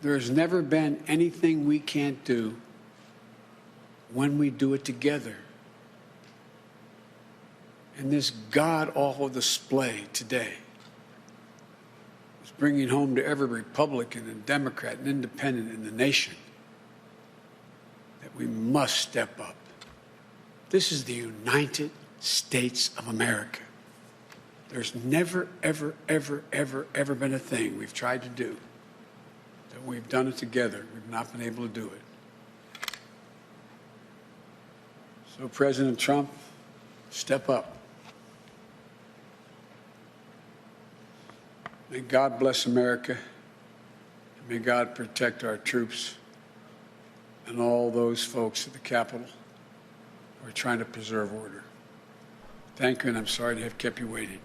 There's never been anything we can't do when we do it together. And this god-awful display today is bringing home to every Republican and Democrat and Independent in the nation that we must step up. This is the United States of America. There's never, ever, ever, ever, ever been a thing we've tried to do that we've done it together. We've not been able to do it. So, President Trump, step up. May God bless America. And may God protect our troops and all those folks at the Capitol who are trying to preserve order. Thank you, and I'm sorry to have kept you waiting.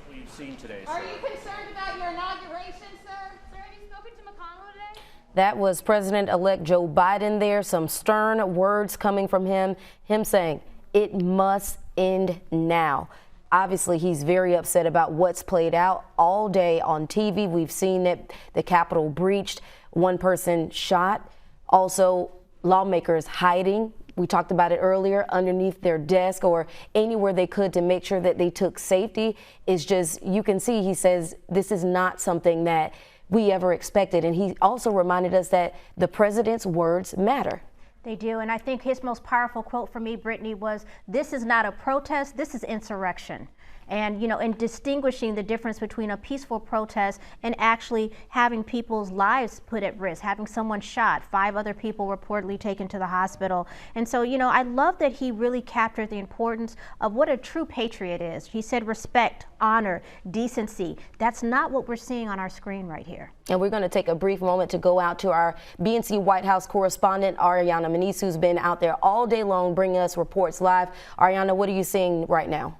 We've seen today. Are you concerned about your inauguration, sir? Sir, have you spoken to McConnell today? That was President-elect Joe Biden there. Some stern words coming from him saying it must end now. Obviously, he's very upset about what's played out all day on TV. We've seen that the Capitol breached, one person shot, also lawmakers hiding. We talked about it earlier, underneath their desk or anywhere they could to make sure that they took safety. Is just, you can see, he says this is not something that we ever expected. And he also reminded us that the president's words matter. They do, and I think his most powerful quote for me, Brittany, was, "This is not a protest, this is insurrection." And, you know, in distinguishing the difference between a peaceful protest and actually having people's lives put at risk, having someone shot, 5 other people reportedly taken to the hospital. And so, you know, I love that he really captured the importance of what a true patriot is. He said respect, honor, decency. That's not what we're seeing on our screen right here. And we're going to take a brief moment to go out to our BNC White House correspondent, Ariana Maniz, who's been out there all day long bringing us reports live. Ariana, what are you seeing right now?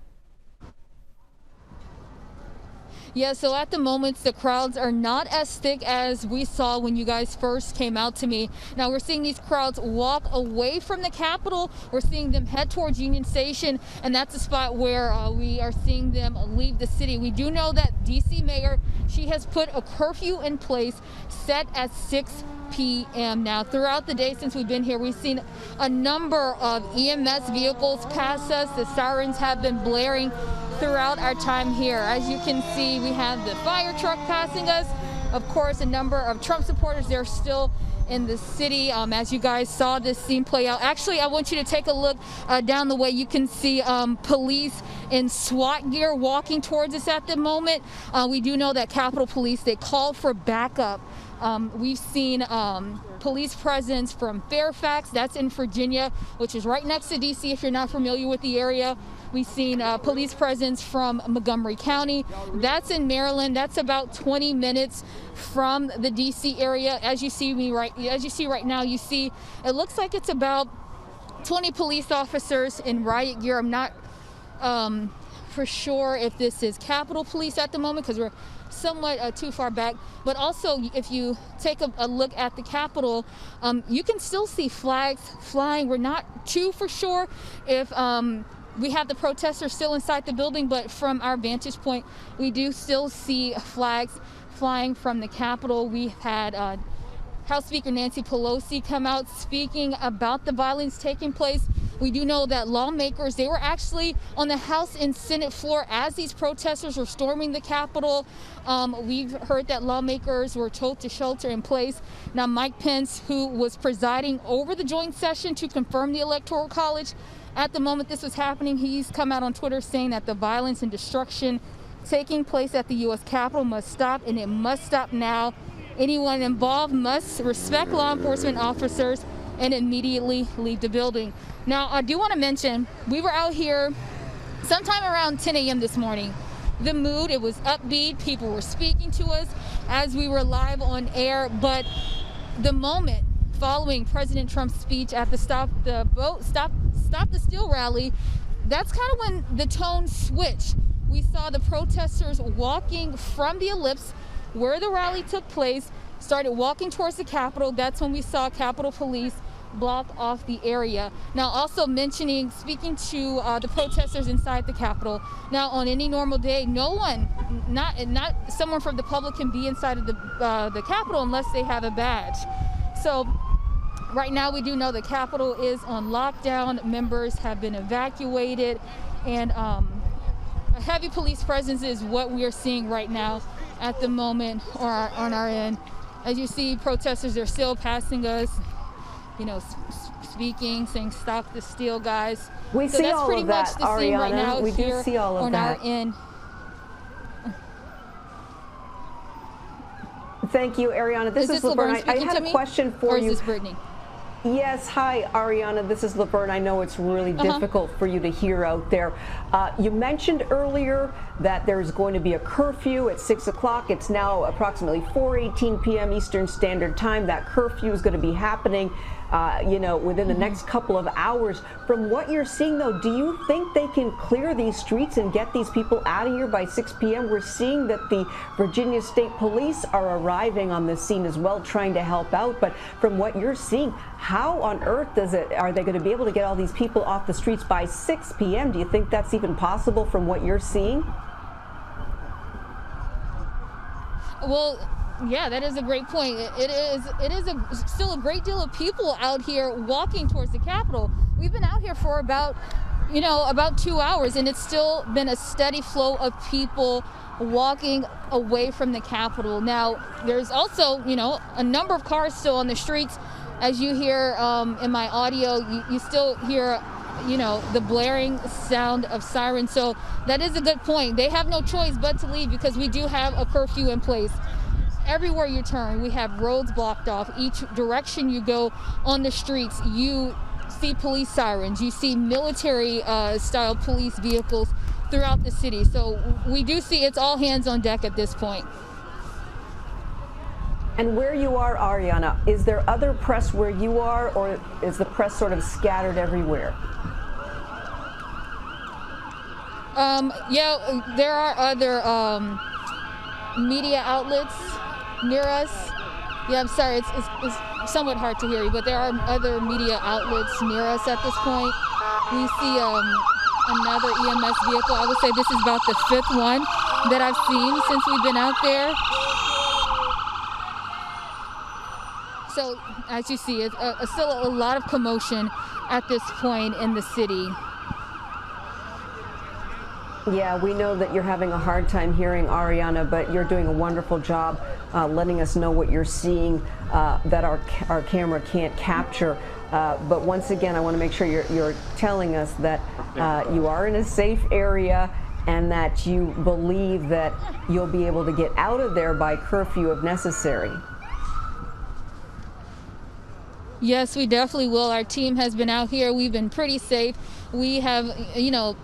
Yeah, so at the moment, the crowds are not as thick as we saw when you guys first came out to me. Now we're seeing these crowds walk away from the Capitol. We're seeing them head towards Union Station, and that's the spot where we are seeing them leave the city. We do know that D.C. Mayor, she has put a curfew in place set at 6 p.m. Now, throughout the day since we've been here, we've seen a number of EMS vehicles pass us. The sirens have been blaring throughout our time here. As you can see, we have the fire truck passing us. Of course, a number of Trump supporters, they're still in the city. As you guys saw this scene play out. Actually, I want you to take a look down the way. You can see police in SWAT gear walking towards us at the moment. We do know that Capitol Police, they called for backup. We've seen police presence from Fairfax, that's in Virginia, which is right next to DC if you're not familiar with the area. We've seen police presence from Montgomery County, that's in Maryland. That's about 20 minutes from the DC area. As you see right now, you see it looks like it's about 20 police officers in riot gear. I'm not for sure if this is Capitol Police at the moment because we're somewhat too far back, but also if you take a look at the Capitol, you can still see flags flying. We're not too for sure if we have the protesters still inside the building, but from our vantage point, we do still see flags flying from the Capitol. We had House Speaker Nancy Pelosi come out speaking about the violence taking place. We do know that lawmakers, they were actually on the House and Senate floor as these protesters were storming the Capitol. We've heard that lawmakers were told to shelter in place. Now, Mike Pence, who was presiding over the joint session to confirm the Electoral College, at the moment this was happening, he's come out on Twitter saying that the violence and destruction taking place at the U.S. Capitol must stop, and it must stop now. Anyone involved must respect law enforcement officers and immediately leave the building. Now, I do want to mention, we were out here sometime around 10 a.m. this morning. The mood, it was upbeat. People were speaking to us as we were live on air. But the moment following President Trump's speech at the Stop the Steal rally, that's kind of when the tone switched. We saw the protesters walking from the ellipse where the rally took place, started walking towards the Capitol. That's when we saw Capitol Police block off the area. Now, also speaking to the protesters inside the Capitol. Now, on any normal day, no one, not someone from the public, can be inside of the Capitol unless they have a badge. So right now, we do know the Capitol is on lockdown. Members have been evacuated, and a heavy police presence is what we are seeing right now at the moment on our end. As you see, protesters are still passing us, speaking, saying "Stop the steal, guys." We so see that's all pretty of much that, the scene Ariana. right now We here do see all of on that. our end. Thank you, Ariana. This is Laverne. I had a question for or you. Is this Brittany? Yes, hi, Ariana. This is Laverne. I know it's really difficult for you to hear out there. You mentioned earlier that there's going to be a curfew at 6 o'clock. It's now approximately 4:18 p.m. Eastern Standard Time. That curfew is going to be happening, within the next couple of hours. From what you're seeing, though, do you think they can clear these streets and get these people out of here by 6 p.m.? We're seeing that the Virginia State Police are arriving on the scene as well, trying to help out. But from what you're seeing, how on earth are they going to be able to get all these people off the streets by 6 p.m.? Do you think that's even possible from what you're seeing? Well, yeah, that is a great point. It is still a great deal of people out here walking towards the Capitol. We've been out here for about 2 hours, and it's still been a steady flow of people walking away from the Capitol. Now, there's also, a number of cars still on the streets. As you hear in my audio, you still hear, the blaring sound of sirens. So that is a good point. They have no choice but to leave because we do have a curfew in place. Everywhere you turn, we have roads blocked off. Each direction you go on the streets, you see police sirens. You see military-style police vehicles throughout the city. So we do see it's all hands on deck at this point. And where you are, Ariana, is there other press where you are, or is the press sort of scattered everywhere? Yeah, there are other media outlets near us. Yeah, I'm sorry, it's somewhat hard to hear you, but there are other media outlets near us at this point. We see another EMS vehicle. I would say this is about the 5th one that I've seen since we've been out there. So, as you see, it's still a lot of commotion at this point in the city. Yeah, we know that you're having a hard time hearing, Ariana, but you're doing a wonderful job letting us know what you're seeing that our camera can't capture. But once again, I want to make sure you're telling us that you are in a safe area and that you believe that you'll be able to get out of there by curfew if necessary. Yes, we definitely will. Our team has been out here. We've been pretty safe. We have,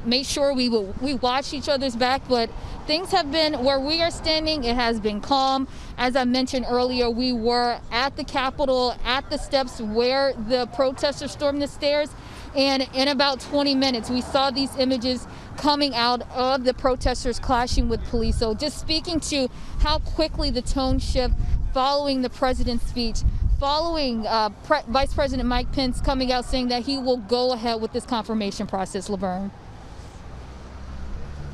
made sure we watch each other's back, but things have been, where we are standing, it has been calm. As I mentioned earlier, we were at the Capitol, at the steps where the protesters stormed the stairs, and in about 20 minutes, we saw these images coming out of the protesters clashing with police. So just speaking to how quickly the tone shift following the president's speech, following Vice President Mike Pence coming out saying that he will go ahead with this confirmation process, Laverne.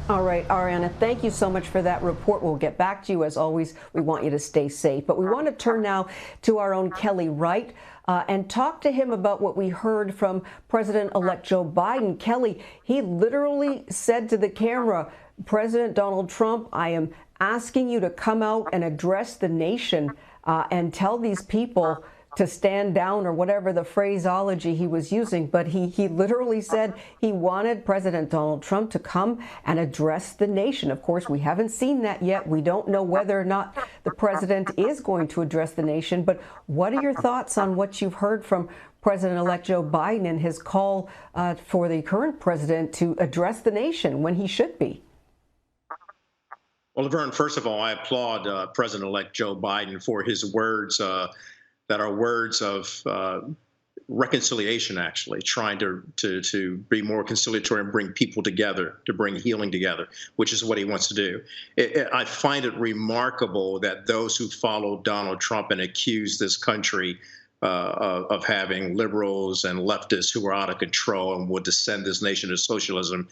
All right, Ariana, thank you so much for that report. We'll get back to you. As always, we want you to stay safe. But we want to turn now to our own Kelly Wright and talk to him about what we heard from President-elect Joe Biden. Kelly, he literally said to the camera, President Donald Trump, I am asking you to come out and address the nation and tell these people to stand down, or whatever the phraseology he was using. But he literally said he wanted President Donald Trump to come and address the nation. Of course, we haven't seen that yet. We don't know whether or not the president is going to address the nation. But what are your thoughts on what you've heard from President-elect Joe Biden and his call for the current president to address the nation when he should be? Well, Laverne, first of all, I applaud President-elect Joe Biden for his words that are words of reconciliation, actually, trying to be more conciliatory and bring people together, to bring healing together, which is what he wants to do. I find it remarkable that those who follow Donald Trump and accuse this country of having liberals and leftists who are out of control and will descend this nation to socialism,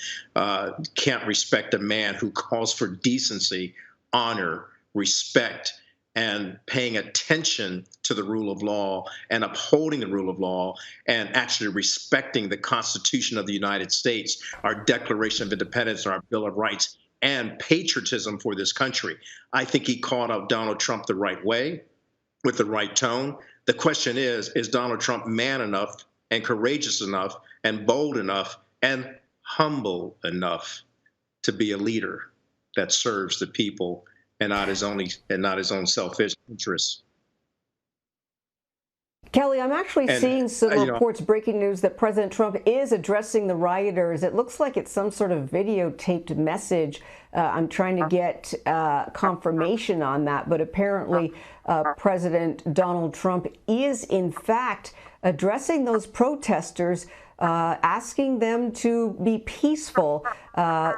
can't respect a man who calls for decency, honor, respect, and paying attention to the rule of law and upholding the rule of law and actually respecting the Constitution of the United States, our Declaration of Independence, and our Bill of Rights, and patriotism for this country. I think he called out Donald Trump the right way, with the right tone. The question is Donald Trump man enough and courageous enough and bold enough and humble enough to be a leader that serves the people and not his own selfish interests? Kelly, I'm actually seeing some reports, breaking news, that President Trump is addressing the rioters. It looks like it's some sort of videotaped message. I'm trying to get confirmation on that, but apparently President Donald Trump is, in fact, addressing those protesters, asking them to be peaceful.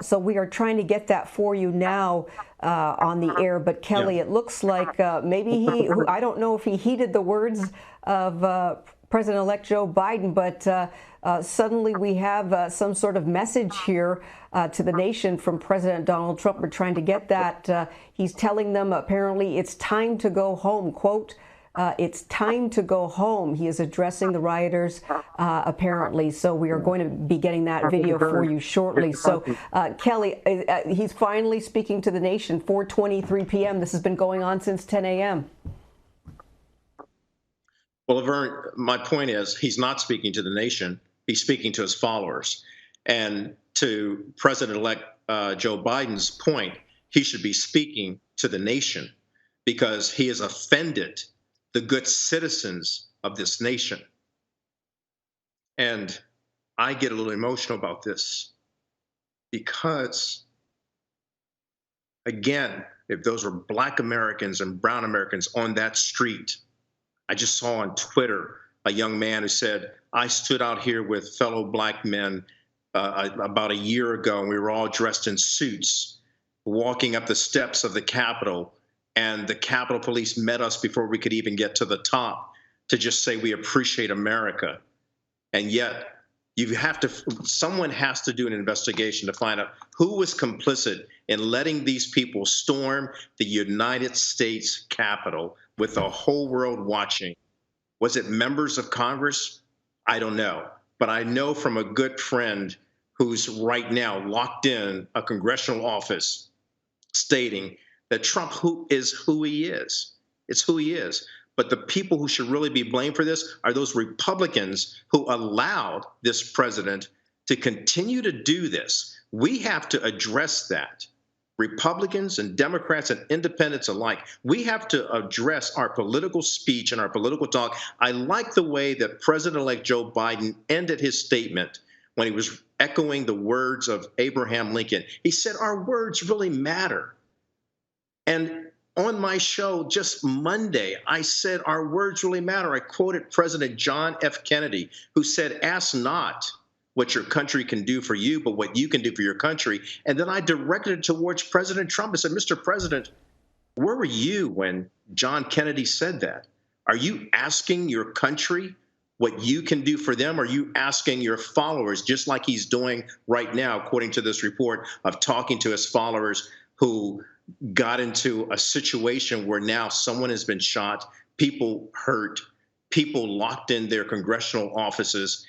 So we are trying to get that for you now on the air. But Kelly, it looks like maybe I don't know if he heeded the words of President-elect Joe Biden, but suddenly we have some sort of message here to the nation from President Donald Trump. We're trying to get that. He's telling them apparently it's time to go home, quote, it's time to go home. He is addressing the rioters, apparently. So we are going to be getting that video for you shortly. So, Kelly, he's finally speaking to the nation, 4:23 p.m. This has been going on since 10 a.m. Well, Laverne, my point is he's not speaking to the nation. He's speaking to his followers. And to President-elect Joe Biden's point, he should be speaking to the nation because he has offended the good citizens of this nation. And I get a little emotional about this because, again, if those were Black Americans and brown Americans on that street, I just saw on Twitter a young man who said, I stood out here with fellow Black men about a year ago, and we were all dressed in suits, walking up the steps of the Capitol, and the Capitol Police met us before we could even get to the top to just say we appreciate America. And yet, someone has to do an investigation to find out who was complicit in letting these people storm the United States Capitol with the whole world watching. Was it members of Congress? I don't know. But I know from a good friend who's right now locked in a congressional office stating that Trump is who he is. It's who he is. But the people who should really be blamed for this are those Republicans who allowed this president to continue to do this. We have to address that. Republicans and Democrats and independents alike, we have to address our political speech and our political talk. I like the way that President-elect Joe Biden ended his statement when he was echoing the words of Abraham Lincoln. He said, our words really matter. And on my show just Monday, I said our words really matter. I quoted President John F. Kennedy, who said, ask not what your country can do for you, but what you can do for your country. And then I directed it towards President Trump and said, Mr. President, where were you when John Kennedy said that? Are you asking your country what you can do for them? Or are you asking your followers, just like he's doing right now, according to this report, of talking to his followers who got into a situation where now someone has been shot, people hurt, people locked in their congressional offices?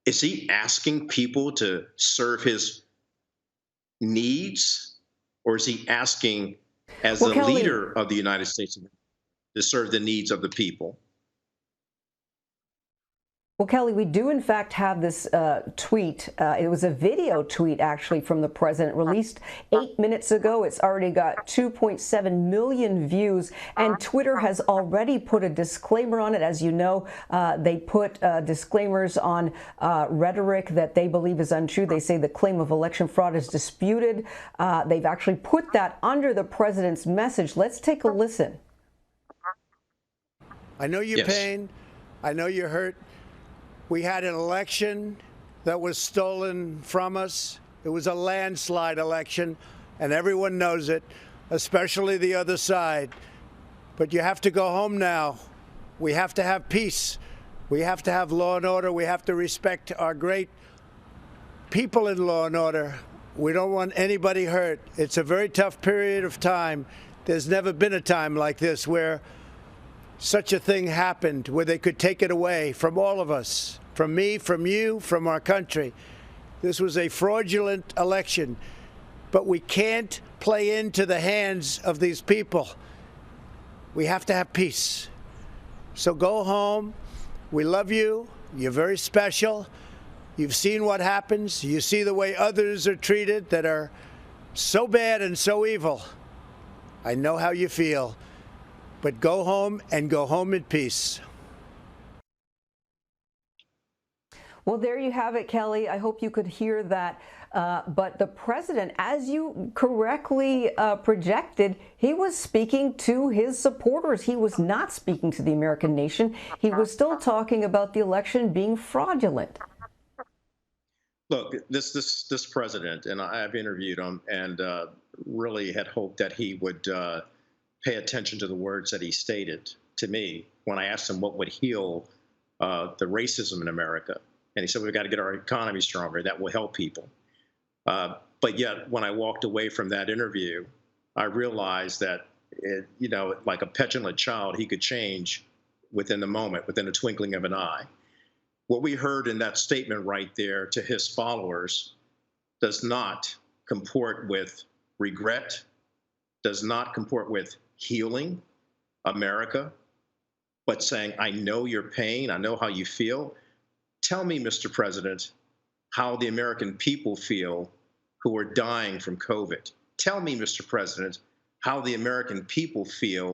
Is he asking people to serve his needs, or is he asking, as the leader of the United States, to serve the needs of the people? Well, Kelly, we do in fact have this tweet. It was a video tweet, actually, from the president, released 8 minutes ago. It's already got 2.7 million views, and Twitter has already put a disclaimer on it. As you know, they put disclaimers on rhetoric that they believe is untrue. They say the claim of election fraud is disputed. They've actually put that under the president's message. Let's take a listen. I know your pain. I know you're hurt. We had an election that was stolen from us. It was a landslide election, and everyone knows it, especially the other side. But you have to go home now. We have to have peace. We have to have law and order. We have to respect our great people in law and order. We don't want anybody hurt. It's a very tough period of time. There's never been a time like this where such a thing happened, where they could take it away from all of us, from me, from you, from our country. This was a fraudulent election, but we can't play into the hands of these people. We have to have peace. So go home. We love you. You're very special. You've seen what happens. You see the way others are treated that are so bad and so evil. I know how you feel. But go home and go home in peace. Well, there you have it, Kelly. I hope you could hear that. But the president, as you correctly projected, he was speaking to his supporters. He was not speaking to the American nation. He was still talking about the election being fraudulent. Look, this president, and I've interviewed him, and really had hoped that he would pay attention to the words that he stated to me when I asked him what would heal the racism in America. And he said, we've got to get our economy stronger. That will help people. But yet, when I walked away from that interview, I realized that, like a petulant child, he could change within the moment, within a twinkling of an eye. What we heard in that statement right there to his followers does not comport with regret, does not comport with healing America, but saying, I know your pain, I know how you feel. Tell me, Mr. President, how the American people feel who are dying from COVID. Tell me, Mr. President, how the American people feel